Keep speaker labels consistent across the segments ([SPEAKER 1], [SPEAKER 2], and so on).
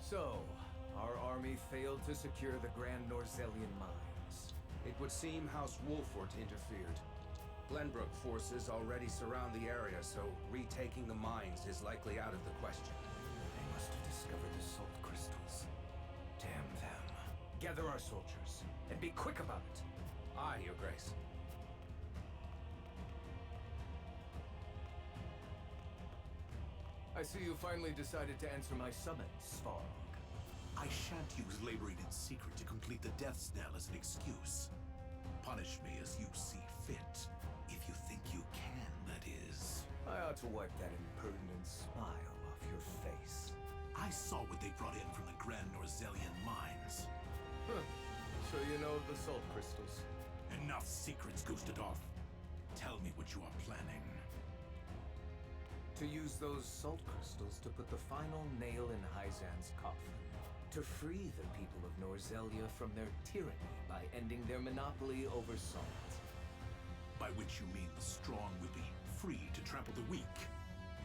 [SPEAKER 1] So, our army failed to secure the Grand Norzelian mines.
[SPEAKER 2] It would seem House Wolfort interfered. Glenbrook forces already surround the area, so retaking the mines is likely out of the question.
[SPEAKER 1] They must have discovered the salt crystals. Damn them. Gather our soldiers, and be quick about it.
[SPEAKER 2] Aye, Your Grace.
[SPEAKER 1] I see you finally decided to answer my summons, Svarog.
[SPEAKER 3] I shan't use laboring in secret to complete the death knell as an excuse. Punish me as you see fit. If you think you can, that is.
[SPEAKER 1] I ought to wipe that impertinent smile off your face.
[SPEAKER 3] I saw what they brought in from the Grand Norzelian mines.
[SPEAKER 1] Huh. So you know the salt crystals.
[SPEAKER 3] Enough secrets, Gustadolf. Tell me what you are planning.
[SPEAKER 1] To use those salt crystals to put the final nail in Hyzan's coffin. To free the people of Norzelia from their tyranny by ending their monopoly over salt.
[SPEAKER 3] By which you mean the strong will be free to trample the weak.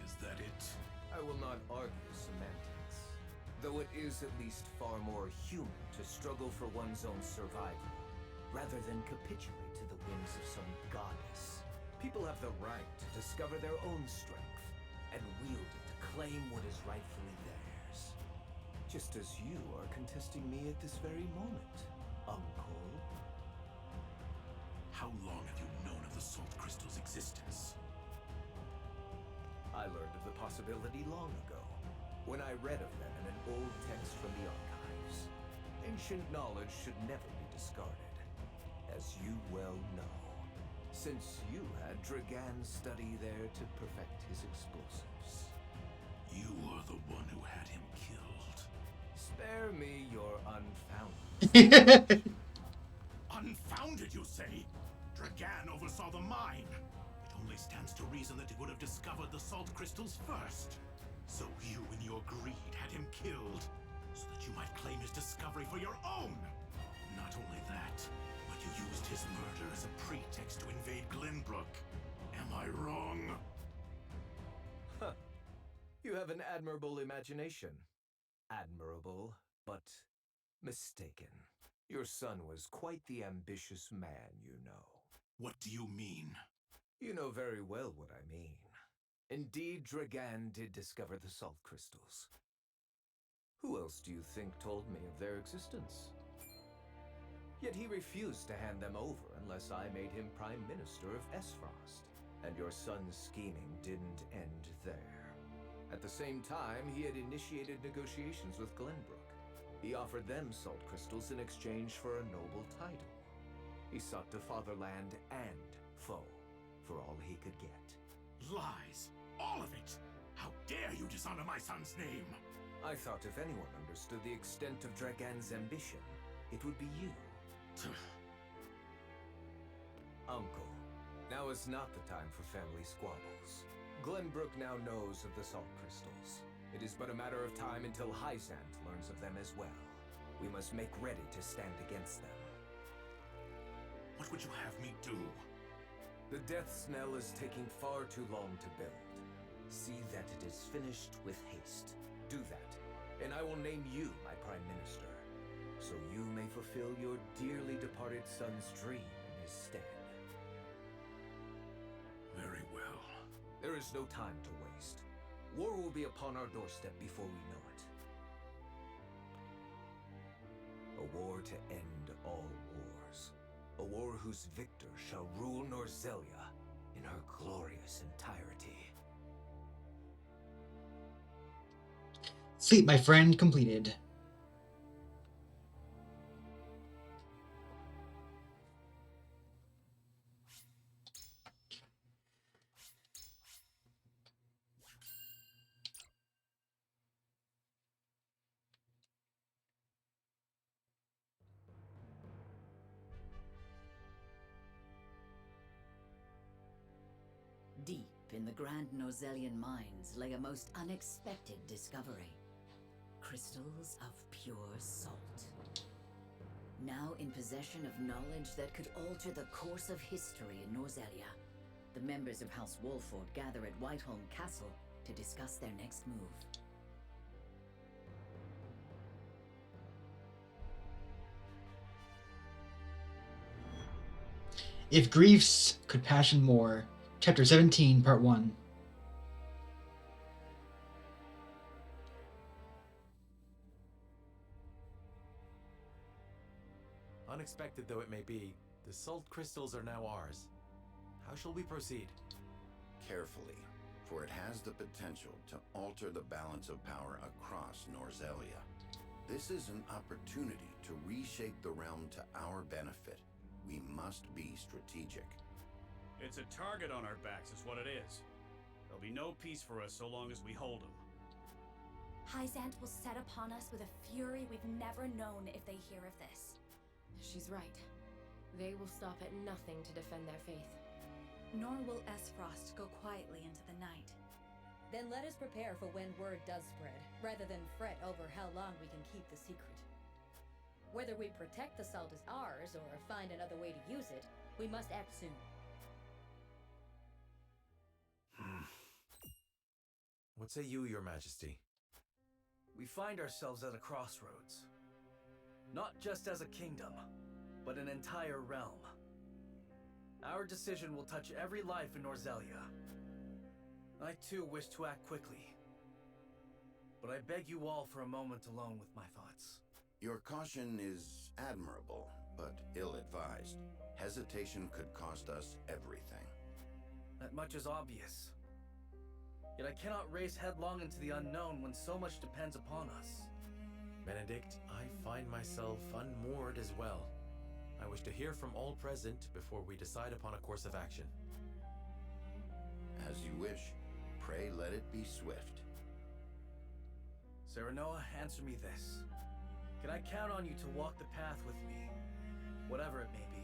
[SPEAKER 3] Is that it?
[SPEAKER 1] I will not argue semantics. Though it is at least far more human to struggle for one's own survival, rather than capitulate to the whims of some goddess. People have the right to discover their own strength, and wield it to claim what is rightfully theirs. Just as you are contesting me at this very moment, Uncle.
[SPEAKER 3] How long have you known of the salt crystal's existence?
[SPEAKER 1] I learned of the possibility long ago, when I read of them in an old text from the archives. Ancient knowledge should never be discarded, as you well know, since you had Dragan study there to perfect his explosives.
[SPEAKER 3] You are the one who had him killed.
[SPEAKER 1] Spare me your unfounded.
[SPEAKER 3] Unfounded, you say? Dragan oversaw the mine. It only stands to reason that he would have discovered the salt crystals first. So you, in your greed, had him killed, so that you might claim his discovery for your own. Not only that, but you used his murder as a pretext to invade Glenbrook. Am I wrong?
[SPEAKER 1] Huh. You have an admirable imagination. Admirable, but mistaken. Your son was quite the ambitious man, you know.
[SPEAKER 3] What do you mean?
[SPEAKER 1] You know very well what I mean. Indeed, Dragan did discover the salt crystals. Who else do you think told me of their existence? Yet he refused to hand them over unless I made him Prime Minister of Esfrost. And your son's scheming didn't end there. At the same time, he had initiated negotiations with Glenbrook. He offered them salt crystals in exchange for a noble title. He sought to fatherland and foe for all he could get.
[SPEAKER 3] Lies! All of it! How dare you dishonor my son's name!
[SPEAKER 1] I thought if anyone understood the extent of Dragan's ambition, it would be you. Uncle, now is not the time for family squabbles. Glenbrook now knows of the salt crystals. It is but a matter of time until Hyzant learns of them as well. We must make ready to stand against them.
[SPEAKER 3] What would you have me do?
[SPEAKER 1] The death knell is taking far too long to build. See that it is finished with haste. Do that, and I will name you my Prime Minister, so you may fulfill your dearly departed son's dream in his stead.
[SPEAKER 3] Very well.
[SPEAKER 1] There is no time to waste. War will be upon our doorstep before we know it. A war to end all wars. A war whose victor shall rule Norzelia in her glorious entirety.
[SPEAKER 4] Sleep, my friend, completed.
[SPEAKER 5] Deep in the Grand Norzelian mines lay a most unexpected discovery. Crystals of pure salt. Now in possession of knowledge that could alter the course of history in Norzelia, the members of House Wolford gather at Whiteholm Castle to discuss their next move.
[SPEAKER 4] If Griefs Could Passion More, Chapter 17, Part 1.
[SPEAKER 6] Unexpected though it may be, the salt crystals are now ours. How shall we proceed?
[SPEAKER 7] Carefully, for it has the potential to alter the balance of power across Norzelia. This is an opportunity to reshape the realm to our benefit. We must be strategic.
[SPEAKER 8] It's a target on our backs is what it is. There'll be no peace for us so long as we hold them.
[SPEAKER 9] Hyzant will set upon us with a fury we've never known if they hear of this.
[SPEAKER 10] She's right. They will stop at nothing to defend their faith.
[SPEAKER 9] Nor will Esfrost go quietly into the night.
[SPEAKER 11] Then let us prepare for when word does spread, rather than fret over how long we can keep the secret. Whether we protect the salt as ours, or find another way to use it, we must act soon.
[SPEAKER 6] What say you, Your Majesty?
[SPEAKER 12] We find ourselves at a crossroads. Not just as a kingdom, but an entire realm. Our decision will touch every life in Norzelia. I too wish to act quickly, but I beg you all for a moment alone with my thoughts.
[SPEAKER 7] Your caution is admirable, but ill-advised. Hesitation could cost us everything.
[SPEAKER 12] That much is obvious. Yet I cannot race headlong into the unknown when so much depends upon us.
[SPEAKER 6] Benedict, I find myself unmoored as well. I wish to hear from all present before we decide upon a course of action.
[SPEAKER 7] As you wish. Pray let it be swift.
[SPEAKER 12] Serenoa, answer me this. Can I count on you to walk the path with me, whatever it may be?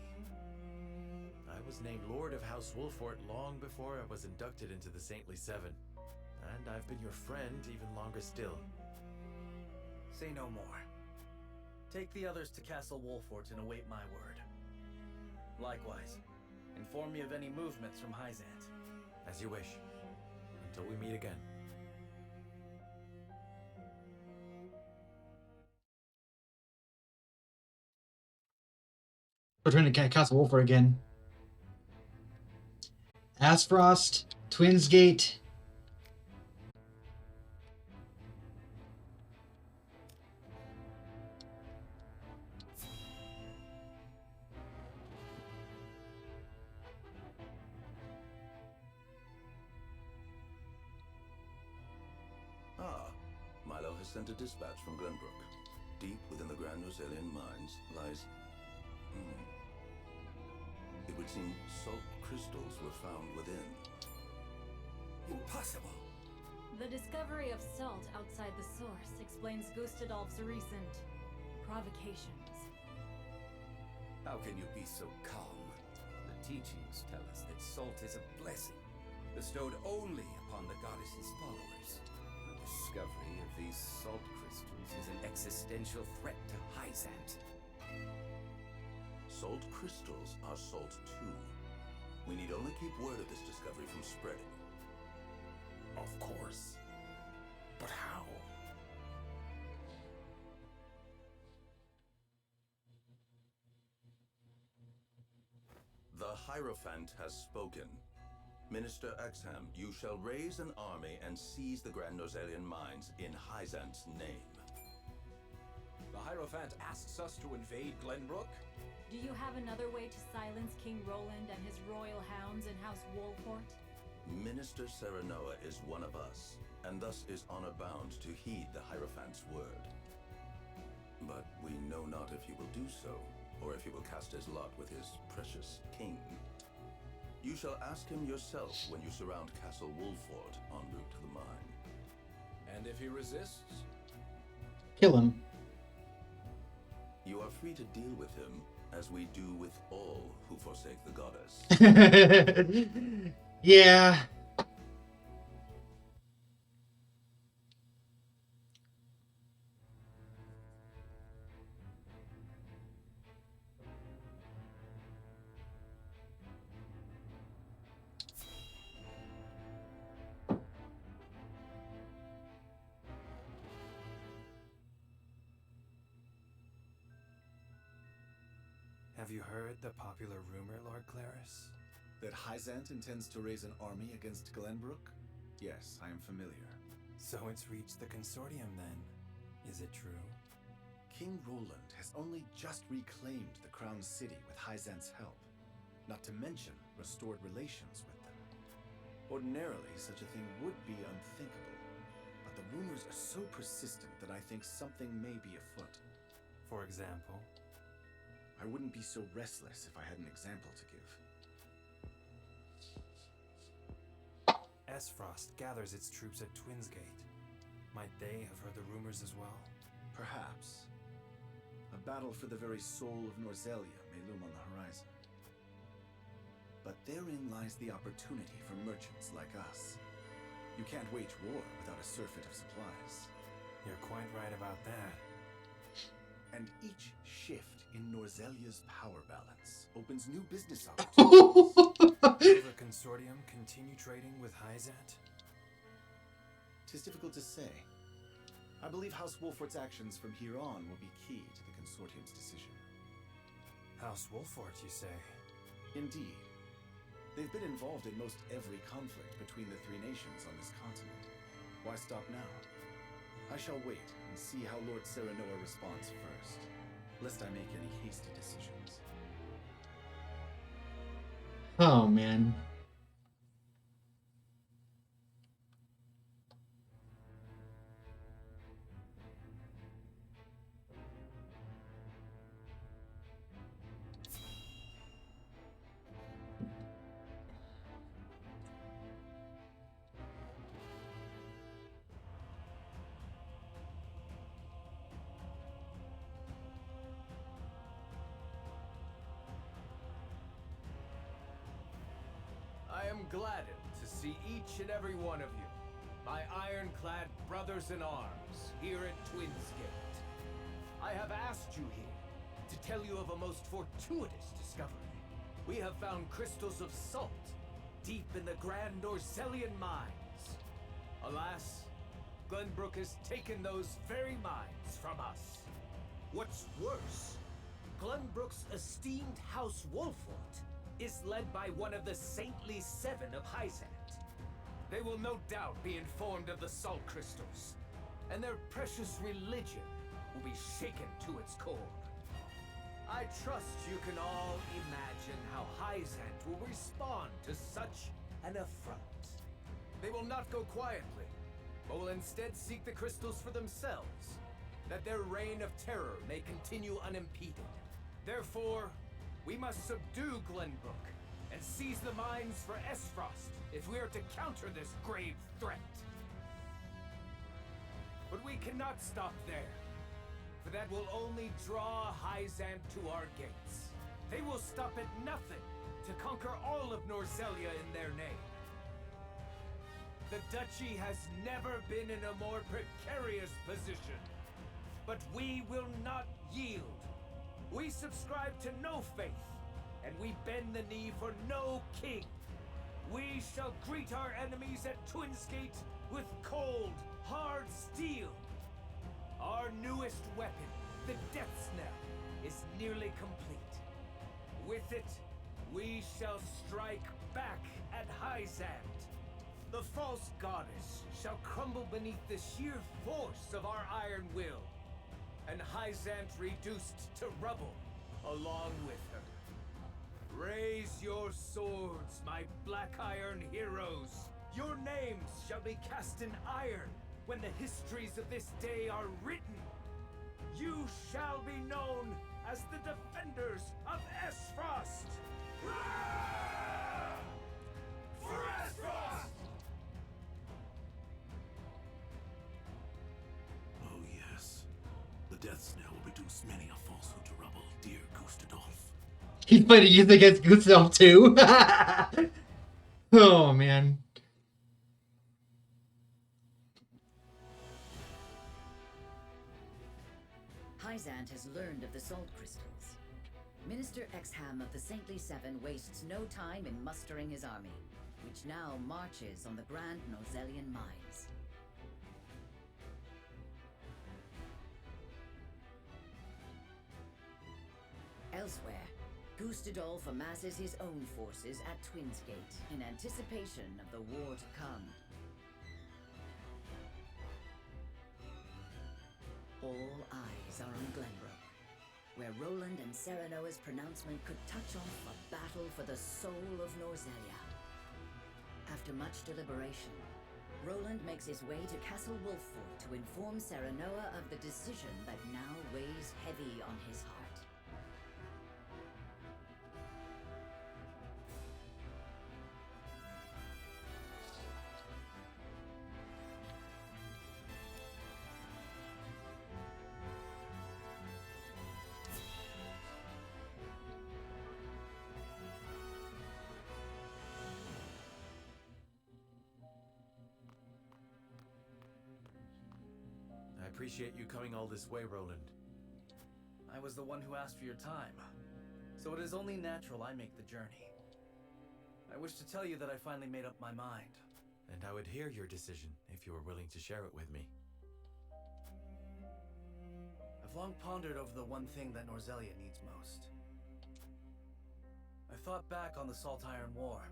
[SPEAKER 6] I was named Lord of House Wolfort long before I was inducted into the Saintly Seven. And I've been your friend even longer still.
[SPEAKER 12] Say no more. Take the others to Castle Wolfort and await my word. Likewise, inform me of any movements from Hyzant.
[SPEAKER 6] As you wish. Until we meet again.
[SPEAKER 4] We're trying to Castle Wolford again. Asfrost, Twinsgate.
[SPEAKER 7] Milo has sent a dispatch from Glenbrook. Deep within the Grand Rosalian mines lies... It would seem salt crystals were found within.
[SPEAKER 2] Impossible!
[SPEAKER 9] The discovery of salt outside the source explains Gustadolf's recent provocations.
[SPEAKER 2] How can you be so calm? The teachings tell us that salt is a blessing, bestowed only upon the goddess's followers. The discovery of these salt crystals is an existential threat to Hyzant.
[SPEAKER 7] Salt crystals are salt too. We need only keep word of this discovery from spreading.
[SPEAKER 3] Of course. But how?
[SPEAKER 7] The Hierophant has spoken. Minister Exham, you shall raise an army and seize the Grand Rosalian mines in Hyzant's name.
[SPEAKER 2] The Hierophant asks us to invade Glenbrook?
[SPEAKER 9] Do you have another way to silence King Roland and his royal hounds in House Wolfort?
[SPEAKER 7] Minister Serenoa is one of us, and thus is honor bound to heed the Hierophant's word. But we know not if he will do so, or if he will cast his lot with his precious king. You shall ask him yourself when you surround Castle Wolfort en route to the mine.
[SPEAKER 2] And if he resists?
[SPEAKER 4] Kill him.
[SPEAKER 7] You are free to deal with him, as we do with all who forsake the goddess.
[SPEAKER 4] Yeah.
[SPEAKER 6] Have you heard the popular rumor, Lord Claris?
[SPEAKER 13] That Hyzant intends to raise an army against Glenbrook? Yes, I am familiar.
[SPEAKER 6] So it's reached the consortium then. Is it true?
[SPEAKER 13] King Roland has only just reclaimed the Crown City with Hyzant's help, not to mention restored relations with them. Ordinarily, such a thing would be unthinkable, but the rumors are so persistent that I think something may be afoot.
[SPEAKER 6] For example?
[SPEAKER 13] I wouldn't be so restless if I had an example to give.
[SPEAKER 6] Esfrost gathers its troops at Twinsgate. Might they have heard the rumors as well?
[SPEAKER 13] Perhaps. A battle for the very soul of Norzelia may loom on the horizon. But therein lies the opportunity for merchants like us. You can't wage war without a surfeit of supplies.
[SPEAKER 6] You're quite right about that.
[SPEAKER 13] And each shift in Norzelia's power balance opens new business opportunities.
[SPEAKER 6] Will the consortium continue trading with Hyzant?
[SPEAKER 13] 'Tis difficult to say. I believe House Wolfort's actions from here on will be key to the consortium's decision.
[SPEAKER 6] House Wolfort, you say?
[SPEAKER 13] Indeed. They've been involved in most every conflict between the three nations on this continent. Why stop now? I shall wait and see how Lord Serenoa responds first, lest I make any hasty decisions.
[SPEAKER 4] Oh, man.
[SPEAKER 1] I am gladdened to see each and every one of you, my ironclad brothers in arms, here at Twinsgate. I have asked you here to tell you of a most fortuitous discovery. We have found crystals of salt deep in the Grand Norzelian mines. Alas, Glenbrook has taken those very mines from us. What's worse, Glenbrook's esteemed House Wolfort is led by one of the saintly seven of Hyzant. They will no doubt be informed of the salt crystals, and their precious religion will be shaken to its core. I trust you can all imagine how Hyzant will respond to such an affront. They will not go quietly, but will instead seek the crystals for themselves, that their reign of terror may continue unimpeded. Therefore, we must subdue Glenbrook and seize the mines for Esfrost if we are to counter this grave threat. But we cannot stop there, for that will only draw Hyzant to our gates. They will stop at nothing to conquer all of Norzelia in their name. The Duchy has never been in a more precarious position, but we will not yield. We subscribe to no faith, and we bend the knee for no king. We shall greet our enemies at Twinsgate with cold, hard steel. Our newest weapon, the Death Knell, is nearly complete. With it, we shall strike back at Hyzant. The false goddess shall crumble beneath the sheer force of our iron will, and Hyzant reduced to rubble along with her. Raise your swords, my black iron heroes. Your names shall be cast in iron when the histories of this day are written. You shall be known as the defenders of Esfrost. For Esfrost!
[SPEAKER 3] Oh yes. The death snare will reduce many a falsehood to rubble, dear Gustadolf.
[SPEAKER 4] He's playing to use against Gustav too. Oh man.
[SPEAKER 5] Hyzant has learned of the salt crystals. Minister Exham of the Saintly Seven wastes no time in mustering his army, which now marches on the Grand Norzelian mines. Elsewhere, Gustadolf amasses his own forces at Twins Gate in anticipation of the war to come. All eyes are on Glenbrook, where Roland and Serenoa's pronouncement could touch off a battle for the soul of Norzelia. After much deliberation, Roland makes his way to Castle Wolffort to inform Serenoa of the decision that now weighs heavy on his heart.
[SPEAKER 6] I appreciate you coming all this way, Roland.
[SPEAKER 12] I was the one who asked for your time, so it is only natural I make the journey. I wish to tell you that I finally made up my mind.
[SPEAKER 6] And I would hear your decision if you were willing to share it with me.
[SPEAKER 12] I've long pondered over the one thing that Norzelia needs most. I thought back on the Salt Iron War.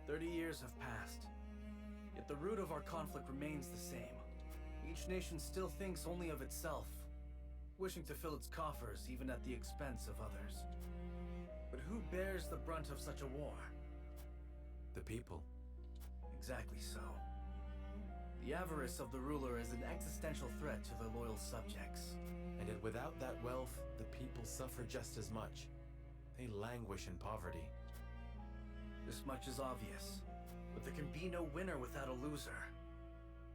[SPEAKER 12] 30 years have passed, yet the root of our conflict remains the same. Each nation still thinks only of itself, wishing to fill its coffers even at the expense of others. But who bears the brunt of such a war?
[SPEAKER 6] The people.
[SPEAKER 12] Exactly so. The avarice of the ruler is an existential threat to their loyal subjects.
[SPEAKER 6] And yet without that wealth, the people suffer just as much. They languish in poverty.
[SPEAKER 12] This much is obvious, but there can be no winner without a loser.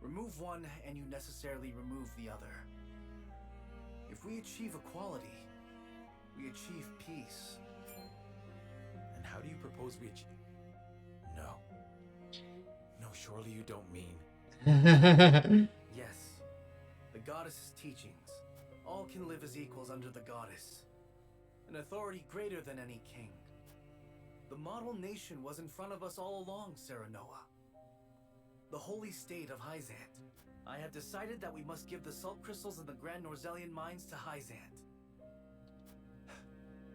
[SPEAKER 12] Remove one, and you necessarily remove the other. If we achieve equality, we achieve peace.
[SPEAKER 6] And how do you propose we achieve? No. No, surely you don't mean...
[SPEAKER 12] Yes. The goddess's teachings. All can live as equals under the goddess. An authority greater than any king. The model nation was in front of us all along, Serenoa. The holy state of Hyzant. I had decided that we must give the salt crystals in the Grand Norzelian mines to Hyzant.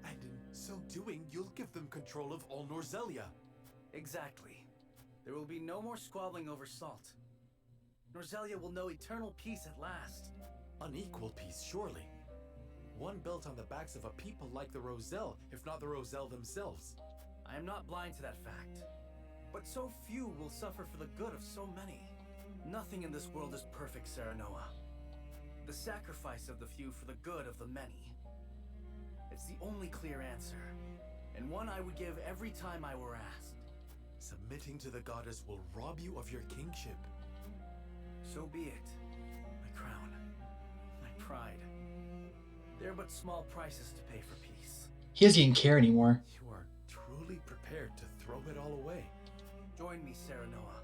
[SPEAKER 6] And in so doing, you'll give them control of all Norzelia.
[SPEAKER 12] Exactly. There will be no more squabbling over salt. Norzelia will know eternal peace at last.
[SPEAKER 6] Unequal peace, surely. One built on the backs of a people like the Roselle, if not the Roselle themselves.
[SPEAKER 12] I am not blind to that fact. But so few will suffer for the good of so many. Nothing in this world is perfect, Serenoa. The sacrifice of the few for the good of the many. It's the only clear answer, and one I would give every time I were asked.
[SPEAKER 6] Submitting to the goddess will rob you of your kingship.
[SPEAKER 12] So be it. My crown, my pride. They're but small prices to pay for peace.
[SPEAKER 4] He doesn't even care anymore.
[SPEAKER 6] You are truly prepared to throw it all away.
[SPEAKER 12] Join me, Serenoa.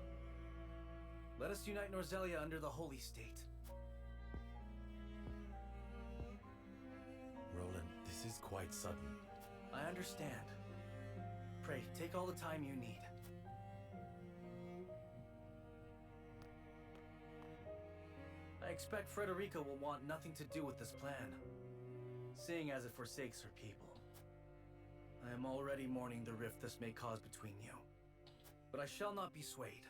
[SPEAKER 12] Let us unite Norzelia under the Holy State.
[SPEAKER 6] Roland, this is quite sudden.
[SPEAKER 12] I understand. Pray, take all the time you need. I expect Frederica will want nothing to do with this plan, seeing as it forsakes her people. I am already mourning the rift this may cause between you. But I shall not be swayed.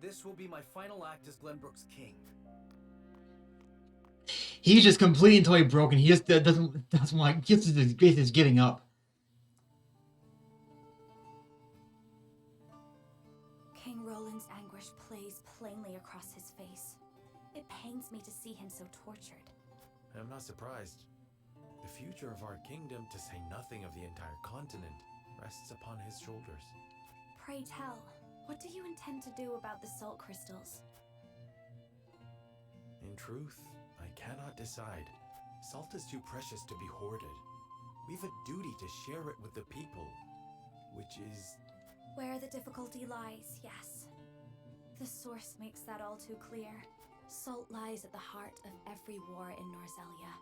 [SPEAKER 12] This will be my final act as Glenbrook's king.
[SPEAKER 4] He's just completely and totally broken. He just doesn't want. He just is getting up.
[SPEAKER 14] King Roland's anguish plays plainly across his face. It pains me to see him so tortured.
[SPEAKER 6] I'm not surprised. The future of our kingdom, to say nothing of the entire continent, rests upon his shoulders.
[SPEAKER 14] Pray tell, what do you intend to do about the salt crystals?
[SPEAKER 6] In truth, I cannot decide. Salt is too precious to be hoarded. We've a duty to share it with the people, which is...
[SPEAKER 14] Where the difficulty lies, yes. The source makes that all too clear. Salt lies at the heart of every war in Norzelia.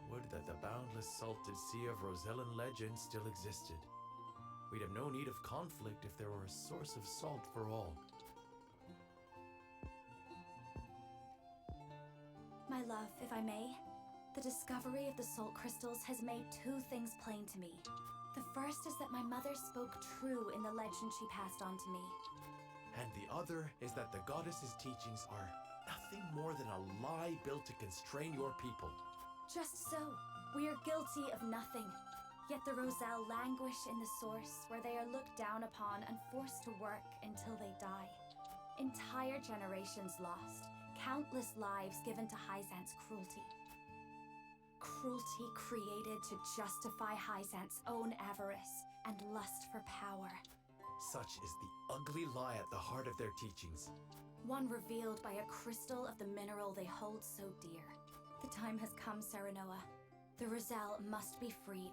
[SPEAKER 6] Would that the boundless salted sea of Rosellan legend still existed. We'd have no need of conflict if there were a source of salt for all.
[SPEAKER 14] My love, if I may, The discovery of the salt crystals has made two things plain to me. The first is that my mother spoke true in the legend she passed on to me.
[SPEAKER 6] And the other is that the goddess's teachings are nothing more than a lie built to constrain your people.
[SPEAKER 14] Just so. We are guilty of nothing. Yet the Roselle languish in the source, where they are looked down upon and forced to work until they die. Entire generations lost. Countless lives given to Hyzant's cruelty. Cruelty created to justify Hyzant's own avarice and lust for power.
[SPEAKER 6] Such is the ugly lie at the heart of their teachings.
[SPEAKER 14] One revealed by a crystal of the mineral they hold so dear. The time has come, Serenoa. The Roselle must be freed.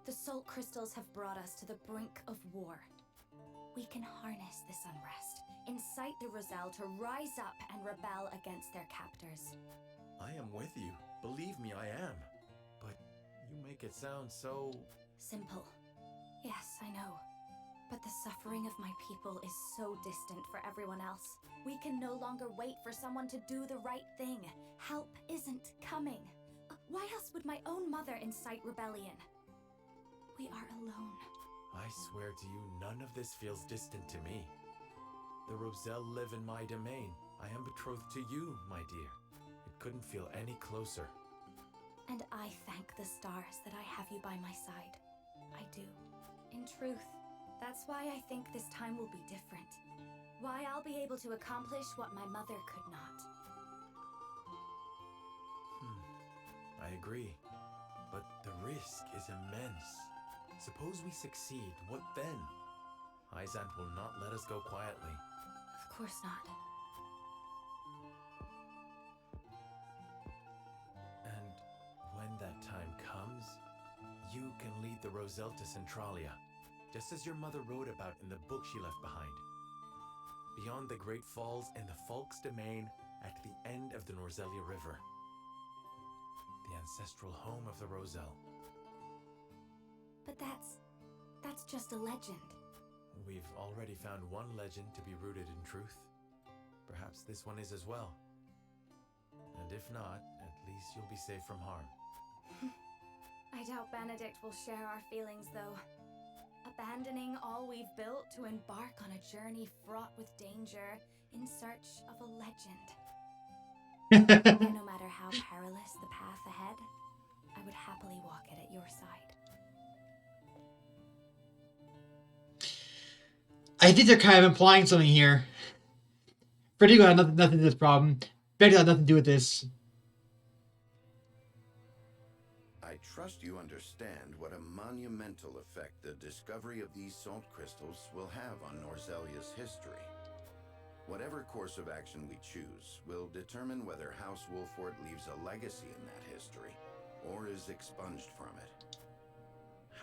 [SPEAKER 14] The salt crystals have brought us to the brink of war. We can harness this unrest, incite the Roselle to rise up and rebel against their captors.
[SPEAKER 6] I am with you. Believe me, I am. But you make it sound so...
[SPEAKER 14] Simple. Yes, I know. But the suffering of my people is so distant for everyone else. We can no longer wait for someone to do the right thing. Help isn't coming. Why else would my own mother incite rebellion? We are alone.
[SPEAKER 6] I swear to you, none of this feels distant to me. The Roselle live in my domain. I am betrothed to you, my dear. It couldn't feel any closer.
[SPEAKER 14] And I thank the stars that I have you by my side. I do. In truth, that's why I think this time will be different. Why I'll be able to accomplish what my mother could not.
[SPEAKER 6] I agree. But the risk is immense. Suppose we succeed, what then? Hyzant will not let us go quietly.
[SPEAKER 14] Of course not.
[SPEAKER 6] And when that time comes, you can lead the Roselle to Centralia, just as your mother wrote about in the book she left behind. Beyond the Great Falls in the Falk's domain at the end of the Norzelia River. The ancestral home of the Roselle.
[SPEAKER 14] But that's just a legend.
[SPEAKER 6] We've already found one legend to be rooted in truth. Perhaps this one is as well. And if not, at least you'll be safe from harm.
[SPEAKER 14] I doubt Benedict will share our feelings, though. Abandoning all we've built to embark on a journey fraught with danger in search of a legend. And no matter how perilous the path ahead, I would happily walk it at your side.
[SPEAKER 4] I think they're kind of implying something here. Freddy got nothing to do with this problem. Freddy got nothing to do with this.
[SPEAKER 7] I trust you understand what a monumental effect the discovery of these salt crystals will have on Norzelia's history. Whatever course of action we choose will determine whether House Wolfort leaves a legacy in that history, or is expunged from it.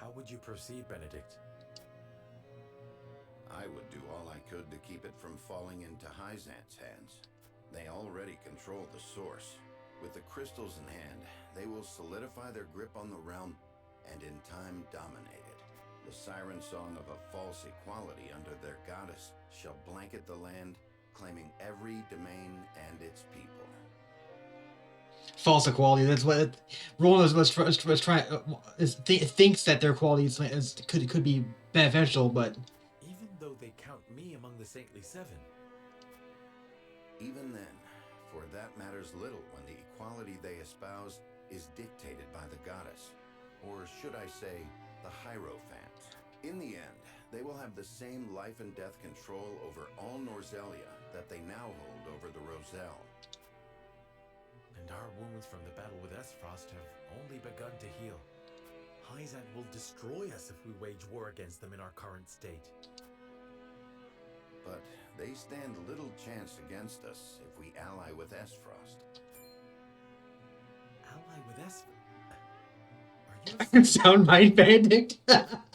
[SPEAKER 6] How would you proceed, Benedict?
[SPEAKER 7] I would do all I could to keep it from falling into Hyzant's hands. They already control the source. With the crystals in hand, they will solidify their grip on the realm and in time dominate it. The siren song of a false equality under their goddess shall blanket the land, claiming every domain and its people.
[SPEAKER 4] False equality. That's what Roland was trying. Thinks that their quality could be beneficial, but
[SPEAKER 6] even though they count me among the Saintly Seven.
[SPEAKER 7] Even then, for that matters little when the equality they espouse is dictated by the goddess, or should I say, the Hierophant. In the end, they will have the same life and death control over all Norzelia that they now hold over the Roselle.
[SPEAKER 6] And our wounds from the battle with Esfrost have only begun to heal. Hyzant will destroy us if we wage war against them in our current state.
[SPEAKER 7] But they stand little chance against us if we ally with Esfrost.
[SPEAKER 6] Ally with Esfrost?
[SPEAKER 4] I can sound mind Benedict.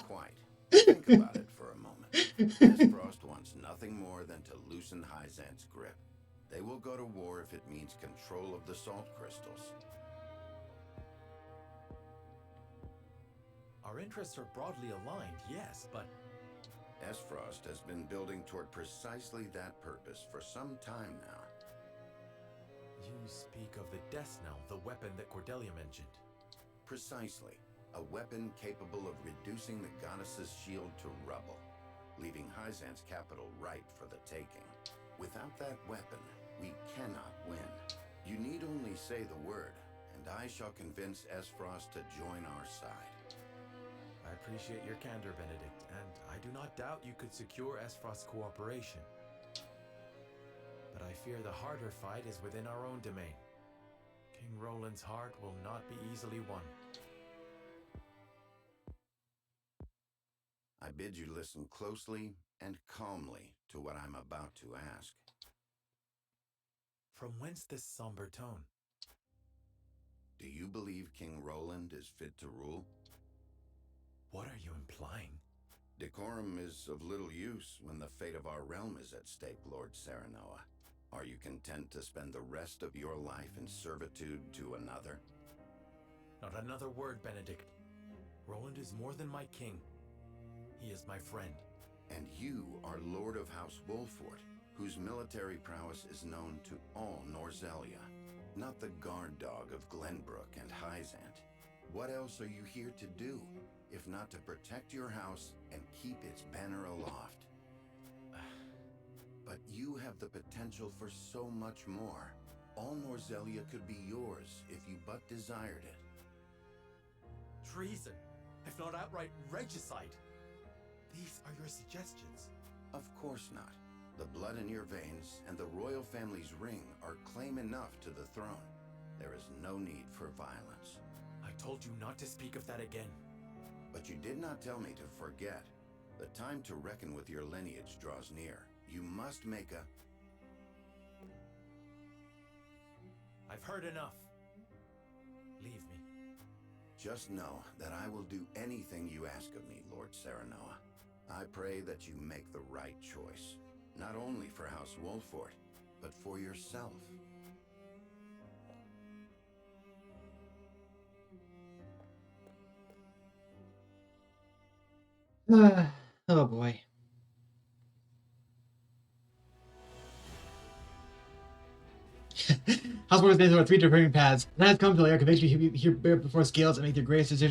[SPEAKER 7] Quite. Think about it for a moment. Esfrost wants nothing more than to loosen Hyzant's grip. They will go to war if it means control of the salt crystals.
[SPEAKER 6] Our interests are broadly aligned, yes, but...
[SPEAKER 7] Esfrost has been building toward precisely that purpose for some time now.
[SPEAKER 6] You speak of the Death Knell, the weapon that Cordelia mentioned.
[SPEAKER 7] Precisely. A weapon capable of reducing the goddess's shield to rubble, leaving Hyzan's capital ripe for the taking. Without that weapon, we cannot win. You need only say the word, and I shall convince Esfrost to join our side.
[SPEAKER 6] I appreciate your candor, Benedict, and I do not doubt you could secure Esfrost's cooperation. But I fear the harder fight is within our own domain. King Roland's heart will not be easily won.
[SPEAKER 7] I bid you listen closely and calmly to what I'm about to ask.
[SPEAKER 6] From whence this somber tone?
[SPEAKER 7] Do you believe King Roland is fit to rule?
[SPEAKER 6] What are you implying?
[SPEAKER 7] Decorum is of little use when the fate of our realm is at stake, Lord Serenoa. Are you content to spend the rest of your life in servitude to another?
[SPEAKER 6] Not another word, Benedict. Roland is more than my king. He is my friend.
[SPEAKER 7] And you are Lord of House Wolfort, whose military prowess is known to all Norzelia, not the guard dog of Glenbrook and Hyzant. What else are you here to do, if not to protect your house and keep its banner aloft? But you have the potential for so much more. All Norzelia could be yours if you but desired it.
[SPEAKER 6] Treason, if not outright regicide. These are your suggestions.
[SPEAKER 7] Of course not. The blood in your veins and the royal family's ring are claim enough to the throne. There is no need for violence.
[SPEAKER 6] I told you not to speak of that again.
[SPEAKER 7] But you did not tell me to forget. The time to reckon with your lineage draws near. You must make a...
[SPEAKER 6] I've heard enough. Leave me.
[SPEAKER 7] Just know that I will do anything you ask of me, Lord Serenoa. I pray that you make the right choice. Not only for House Wolfort, but for yourself.
[SPEAKER 4] Oh boy. House Wolfort days are 3 different paths. That has come to layer conviction here before scales and make their greatest decision.